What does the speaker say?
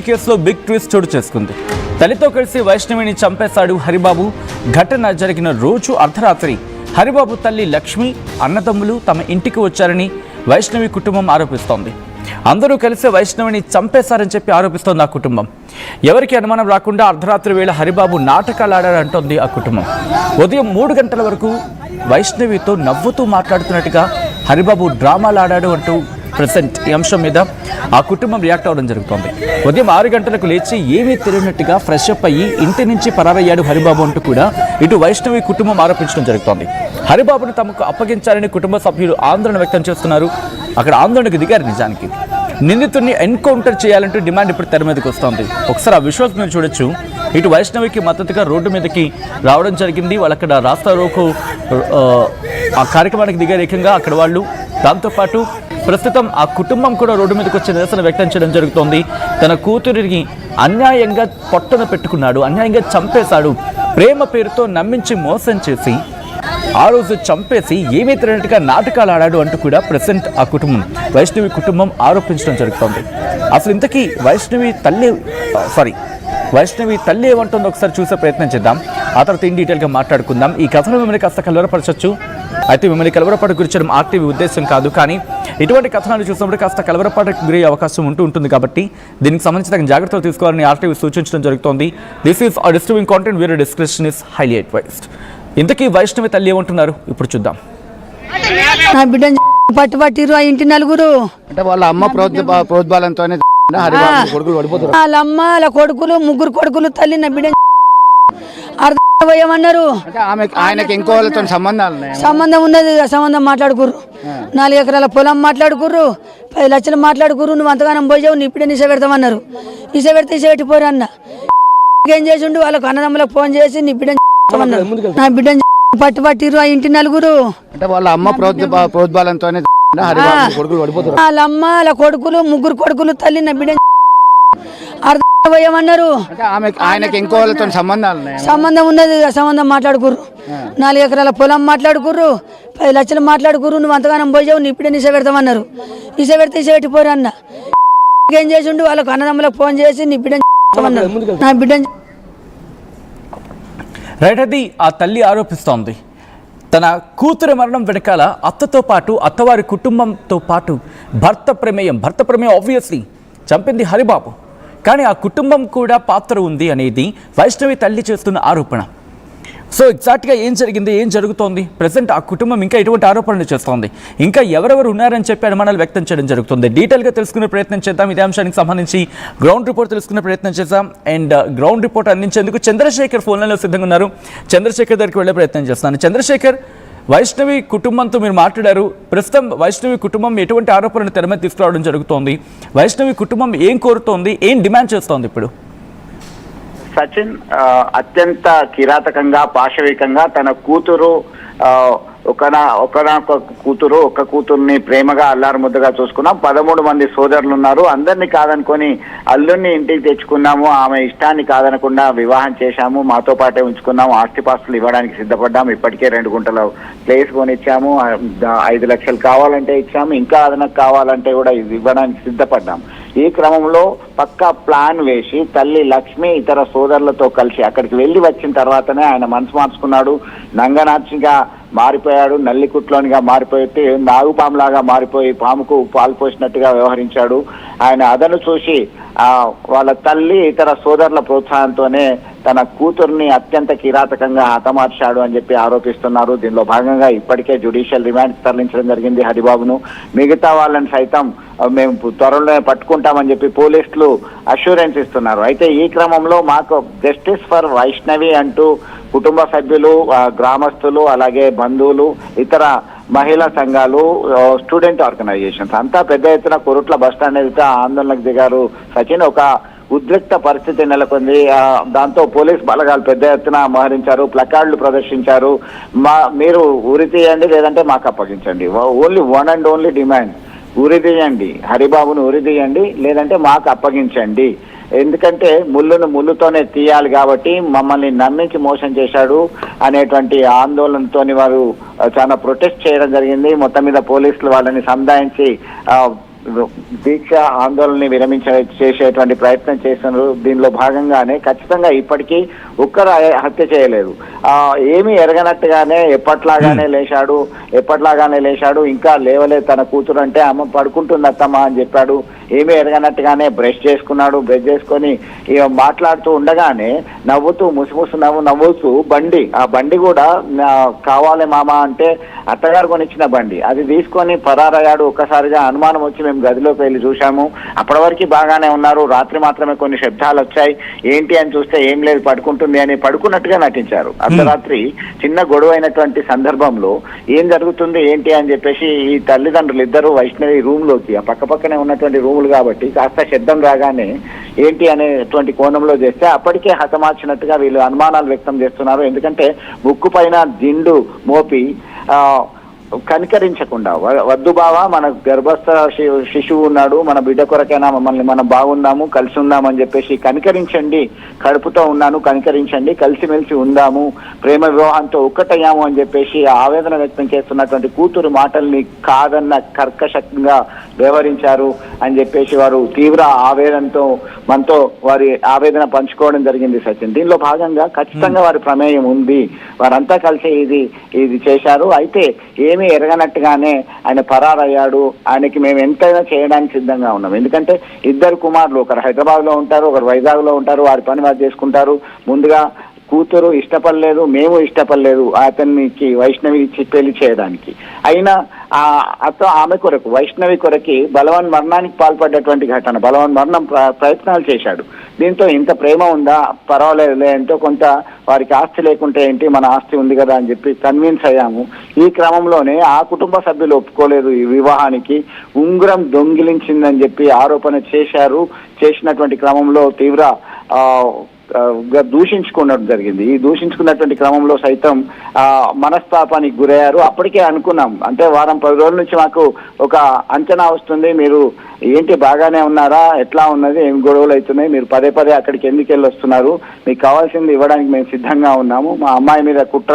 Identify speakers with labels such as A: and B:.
A: కేసులో big twist చోటు చేసుకుంది. తల్లితో కలిసి వైష్ణవిని చంపేశాడు హరిబాబు. ఘటన జరిగిన రోజు అర్ధరాత్రి హరిబాబు తల్లి లక్ష్మి, అన్నదమ్ములు తమ ఇంటికి వచ్చారని వైష్ణవి కుటుంబం ఆరోపిస్తోంది. అందరూ కలిసి వైష్ణవిని చంపేశారని చెప్పి ఆరోపిస్తోంది ఆ కుటుంబం. ఎవరికి అనుమానం రాకుండా అర్ధరాత్రి వేళ హరిబాబు నాటకాలు ఆడారంటోంది ఆ కుటుంబం. ఉదయం 3 గంటల వరకు వైష్ణవితో నవ్వుతూ మాట్లాడుతున్నట్టుగా హరిబాబు డ్రామాలు ఆడాడు అంటూ ప్రెసెంట్ ఈ అంశం మీద ఆ కుటుంబం రియాక్ట్ అవ్వడం జరుగుతోంది. ఉదయం 6 గంటలకు లేచి ఏమీ తెలియనట్టుగా ఫ్రెష్ అప్ అయ్యి ఇంటి నుంచి పరారయ్యాడు హరిబాబు అంటూ కూడా ఇటు వైష్ణవి కుటుంబం ఆరోపించడం జరుగుతోంది. హరిబాబును తమకు అప్పగించాలని కుటుంబ సభ్యులు ఆందోళన వ్యక్తం చేస్తున్నారు. అక్కడ ఆందోళనకు దిగారు. నిజానికి నిందితుడిని ఎన్కౌంటర్ చేయాలంటూ డిమాండ్ ఇప్పుడు తెర మీదకి వస్తోంది. ఒకసారి ఆ విజువల్స్ మీరు చూడొచ్చు. ఇటు వైష్ణవికి మద్దతుగా రోడ్డు మీదకి రావడం జరిగింది. వాళ్ళు అక్కడ రాస్తా రోకో ఆ కార్యక్రమానికి దిగారు ఏకంగా అక్కడ వాళ్ళు. దాంతోపాటు ప్రస్తుతం ఆ కుటుంబం కూడా రోడ్డు మీదకి వచ్చి నిరసన వ్యక్తం చేయడం జరుగుతోంది. తన కూతురిని అన్యాయంగా పొట్టన పెట్టుకున్నాడు, అన్యాయంగా చంపేశాడు, ప్రేమ పేరుతో నమ్మించి మోసం చేసి ఆ రోజు చంపేసి ఏమీ తెలియనట్టుగా నాటకాలు ఆడాడు అంటూ కూడా ప్రెసెంట్ ఆ కుటుంబం, వైష్ణవి కుటుంబం ఆరోపించడం జరుగుతోంది. అసలు ఇంతకీ వైష్ణవి తల్లి ఏమంటుందో ఒకసారి చూసే ప్రయత్నం చేద్దాం. ఆ తర్వాత ఇన్ డీటెయిల్గా మాట్లాడుకుందాం. ఈ కథను మిమ్మల్ని కాస్త కలవరపరచవచ్చు. అయితే మిమ్మల్ని కలవరపాటు గురించడం ఆర్టీవీ ఉద్దేశం కాదు, కానీ ఇటువంటి కథనాలు చూసినప్పుడు కాస్త కలవరపాటుకు గురయ్యే అవకాశం ఉంటుంది కాబట్టి దీనికి సంబంధించి తగిన జాగ్రత్తలు తీసుకోవాలని ఆర్టీవీ సూచించడం జరుగుతోంది. This is a disturbing content, viewer discretion is highly advised. ఇంతకీ వైష్ణవి తల్లి ఏమంటున్నారు ఇప్పుడు చూద్దాం.
B: నా బిడ్డని పట్టుబట్టిరు ఆ ఇంటి నలుగురు
C: అంటే వాళ్ళ అమ్మ ప్రోద్బలంతోనే
B: వాళ్ళ అమ్మ వాళ్ళ కొడుకులు 3 కొడుకులు తల్లి నా బిడ్డ అర్థమన్నారు.
C: ఆయనకి ఇంకో వాళ్ళతో
B: సంబంధం ఉన్నది. సంబంధం మాట్లాడుకుర్రు. 4 ఎకరాల పొలం మాట్లాడుకుర్రు, 10 లక్షలు మాట్లాడుకుర్రు. నువ్వు అంతగానం పోయావు, నీ బిడ్డ నిశ పెడతామన్నారు. నిశ పెట్టిపోరు అన్న. ఏం చేసిండు, వాళ్ళకు అన్నదమ్ములకు ఫోన్ చేసి నీ బిడ్డ నా బిడ్డని పట్టుబట్టిరు ఆ ఇంటి నలుగురు.
C: అంటే వాళ్ళ అమ్మ ప్రోద్బలంతోనే
B: వాళ్ళ అమ్మ వాళ్ళ కొడుకులు 3 కొడుకులు తల్లి నా బిడ్డ అర్థమన్నారు.
C: ఆయనకి ఇంకో వాళ్ళతో
B: సంబంధం ఉన్నది. సంబంధం మాట్లాడుకుర్రు. 4 ఎకరాల పొలం మాట్లాడుకుర్రు, 10 లక్షలు మాట్లాడుకుర్రు. నువ్వు అంతగానం పోయావు, నీ బిడ్డ నిశ పెడతామన్నారు. నిశ పెట్టిపోరు అన్న. ఏం చేసిండు, వాళ్ళకు అన్నదమ్ములకు ఫోన్ చేసి నీ బిడ్డ నా బిడ్డ
A: రైట్. అది ఆ తల్లి ఆరోపిస్తోంది. తన కూతురు మరణం వెనకాల అత్తతో పాటు అత్తవారి కుటుంబంతో పాటు భర్త ప్రమేయం ఆబ్వియస్లీ చంపింది హరిబాబు, కానీ ఆ కుటుంబం కూడా పాత్ర ఉంది అనేది వైష్ణవి తల్లి చేస్తున్న ఆరోపణ. సో ఎగ్జాక్ట్గా ఏం జరిగింది, ఏం జరుగుతోంది, ప్రజెంట్ ఆ కుటుంబం ఇంకా ఎటువంటి ఆరోపణలు చేస్తోంది, ఇంకా ఎవరెవరు ఉన్నారని చెప్పి అనుమానాలు వ్యక్తం చేయడం జరుగుతుంది. డీటెయిల్గా తెలుసుకునే ప్రయత్నం చేద్దాం. ఇదే అంశానికి సంబంధించి గ్రౌండ్ రిపోర్ట్ తెలుసుకునే ప్రయత్నం చేద్దాం. అండ్ గ్రౌండ్ రిపోర్ట్ అందించేందుకు చంద్రశేఖర్ ఫోన్లలో సిద్ధంగా ఉన్నారు. చంద్రశేఖర్ దగ్గరికి వెళ్ళే ప్రయత్నం చేస్తున్నాను. చంద్రశేఖర్, వైష్ణవి కుటుంబంతో మీరు మాట్లాడారు. ప్రస్తుతం వైష్ణవి కుటుంబం ఎటువంటి ఆరోపణలు తెర మీద తీసుకురావడం జరుగుతోంది? వైష్ణవి కుటుంబం ఏం కోరుతోంది, ఏం డిమాండ్ చేస్తోంది ఇప్పుడు?
D: సచిన్, అత్యంత కిరాతకంగా పాశవికంగా తన కూతురు ఒక కూతుర్ని ప్రేమగా అల్లారు ముద్దగా చూసుకున్నాం. 13 మంది సోదరులు ఉన్నారు. అందరినీ కాదనుకొని అల్లుడిని ఇంటికి తెచ్చుకున్నాము. ఆమె ఇష్టాన్ని కాదనకుండా వివాహం చేశాము. మాతో పాటే ఉంచుకున్నాము. ఆస్తిపాస్తులు ఇవ్వడానికి సిద్ధపడ్డాము. ఇప్పటికే 2 గుంటల ప్లేస్ కొనిచ్చాము. 5 లక్షలు కావాలంటే ఇచ్చాము. ఇంకా అదనకు కావాలంటే కూడా ఇవ్వడానికి సిద్ధపడ్డాము. ఈ క్రమంలో పక్కా ప్లాన్ వేసి తల్లి లక్ష్మి ఇతర సోదరులతో కలిసి అక్కడికి వెళ్ళి వచ్చిన తర్వాతనే ఆయన మనసు మార్చుకున్నాడు. నంగనాచిగా మారిపోయాడు. నల్లికుట్లోనిగా మారిపోయి నాగుపాములాగా మారిపోయి పాముకు పాలు పోసినట్టుగా వ్యవహరించాడు. ఆయన అదను చూసి వాళ్ళ తల్లి ఇతర సోదరుల ప్రోత్సాహంతోనే తన కూతుర్ని అత్యంత కిరాతకంగా హతమార్చాడు అని చెప్పి ఆరోపిస్తున్నారు. దీనిలో భాగంగా ఇప్పటికే జ్యుడిషియల్ రిమాండ్ తరలించడం జరిగింది హరిబాబును. మిగతా వాళ్ళని సైతం మేము త్వరలోనే పట్టుకుంటామని చెప్పి పోలీసులు అష్యూరెన్స్ ఇస్తున్నారు. అయితే ఈ క్రమంలో మాకు జస్టిస్ ఫర్ వైష్ణవి అంటూ కుటుంబ సభ్యులు, గ్రామస్తులు, అలాగే బంధువులు, ఇతర మహిళా సంఘాలు, స్టూడెంట్ ఆర్గనైజేషన్స్ అంతా పెద్ద ఎత్తున కొరుట్ల బస్టాండ్ ఎదుట ఆందోళనకు దిగారు. సచిన్, ఒక ఉద్రిక్త పరిస్థితి నెలకొంది. దాంతో పోలీస్ బలగాలు పెద్ద ఎత్తున మోహరించారు, ప్లకార్డులు ప్రదర్శించారు. మీరు ఉరి తీయండి, లేదంటే మాకు అప్పగించండి. Only one and only demand, ఉరి తీయండి, హరిబాబును ఉరి తీయండి, లేదంటే మాకు అప్పగించండి. ఎందుకంటే ముళ్ళుతోనే తీయాలి కాబట్టి మమ్మల్ని నమ్మించి మోసం చేశాడు అనేటువంటి ఆందోళనతోని వారు చాలా ప్రొటెస్ట్ చేయడం జరిగింది. మొత్తం మీద పోలీసులు వాళ్ళని సంధాయించి దీక్ష ఆందోళనని చేసేటువంటి ప్రయత్నం చేస్తున్నారు. దీనిలో భాగంగానే ఖచ్చితంగా ఇప్పటికీ ఒక్కరు హత్య చేయలేదు. ఏమీ ఎరగనట్టుగానే ఎప్పట్లాగానే లేచాడు. ఇంకా లేవలేదు తన కూతురు అంటే అమ్మ పడుకుంటుంది అత్తమ్మ అని చెప్పాడు. ఏమీ ఎరగనట్టుగానే బ్రష్ చేసుకొని ఇక మాట్లాడుతూ ఉండగానే నవ్వుతూ ముసుముసు నవ్వుతూ ఆ బండి కూడా కావాలి మామ అంటే అత్తగారు కొనిచ్చిన బండి అది తీసుకొని పరారయ్యాడు. ఒక్కసారిగా అనుమానం వచ్చి మేము గదిలోకి వెళ్ళి చూశాము. అప్పటి వరకు బాగానే ఉన్నారు. రాత్రి మాత్రమే కొన్ని శబ్దాలు వచ్చాయి. ఏంటి అని చూస్తే ఏం లేదు పడుకుంటుంది అని పడుకున్నట్టుగా నటించారు. అర్ధరాత్రి చిన్న గొడవ అయినటువంటి సందర్భంలో ఏం జరుగుతుంది ఏంటి అని చెప్పేసి ఈ తల్లిదండ్రులు ఇద్దరు వైష్ణవి రూమ్ లోకి ఆ పక్కనే ఉన్నటువంటి రూములు కాబట్టి కాస్త శబ్దం రాగానే ఏంటి అనేటువంటి కోణంలో చేస్తే అప్పటికే హతమార్చినట్టుగా వీళ్ళు అనుమానాలు వ్యక్తం చేస్తున్నారు. ఎందుకంటే ముక్కు పైన దిండు మోపి కనికరించకుండా వద్దు బావా మన గర్భస్థ శిశువు ఉన్నాడు, మన బిడ్డ కొరకైనా మమ్మల్ని మనం బాగుందాము కలిసి ఉందామని చెప్పేసి కనికరించండి, కడుపుతో ఉన్నాను కనికరించండి, కలిసిమెలిసి ఉందాము, ప్రేమ వివాహంతో ఒక్కటయ్యాము అని చెప్పేసి ఆవేదన వ్యక్తం చేస్తున్నటువంటి కూతురు మాటల్ని కాదన్న కర్కశంగా వ్యవహరించారు అని చెప్పేసి వారు తీవ్ర ఆవేదనతో మనతో వారి ఆవేదన పంచుకోవడం జరిగింది సచిన్. దీనిలో భాగంగా ఖచ్చితంగా వారి ప్రమేయం ఉంది, వారంతా కలిసి ఇది చేశారు. అయితే ఏమీ ఎరగనట్టుగానే ఆయన పరారయ్యాడు. ఆయనకి మేము ఎంతైనా చేయడానికి సిద్ధంగా ఉన్నాం. ఎందుకంటే ఇద్దరు కుమారులు, ఒకరు హైదరాబాద్ లో ఉంటారు, ఒకరు వైజాగ్ లో ఉంటారు, వారి పని వారు చేసుకుంటారు. ముందుగా కూతురు ఇష్టపడలేదు, మేము ఇష్టపడలేదు అతనికి వైష్ణవి ఇచ్చి పెళ్లి చేయడానికి. అయినా ఆమె కొరకు వైష్ణవి కొరకి బలవన్ మరణానికి పాల్పడ్డటువంటి ఘటన, బలవన్ మరణం ప్రయత్నాలు చేశాడు. దీంతో ఇంత ప్రేమ ఉందా, పర్వాలేదులే, ఎంతో కొంత వారికి ఆస్తి లేకుంటే ఏంటి మన ఆస్తి ఉంది కదా అని చెప్పి కన్విన్స్ అయ్యాము. ఈ క్రమంలోనే ఆ కుటుంబ సభ్యులు ఒప్పుకోలేదు ఈ వివాహానికి. ఉంగరం దొంగిలించిందని చెప్పి ఆరోపణ చేసినటువంటి క్రమంలో తీవ్ర దూషించుకోవడం జరిగింది. ఈ దూషించుకున్నటువంటి క్రమంలో సైతం మనస్తాపానికి గురయ్యారు. అప్పటికే అనుకున్నాం, అంటే వారం 10 రోజుల నుంచి మాకు ఒక అంచనా వస్తుంది, మీరు ఏంటి బాగానే ఉన్నారా, ఎట్లా ఉన్నది, ఏం గొడవలు అవుతున్నాయి, మీరు పదే అక్కడికి ఎందుకు వెళ్ళి వస్తున్నారు, మీకు కావాల్సింది ఇవ్వడానికి మేము సిద్ధంగా ఉన్నాము, మా అమ్మాయి మీద కుట్ర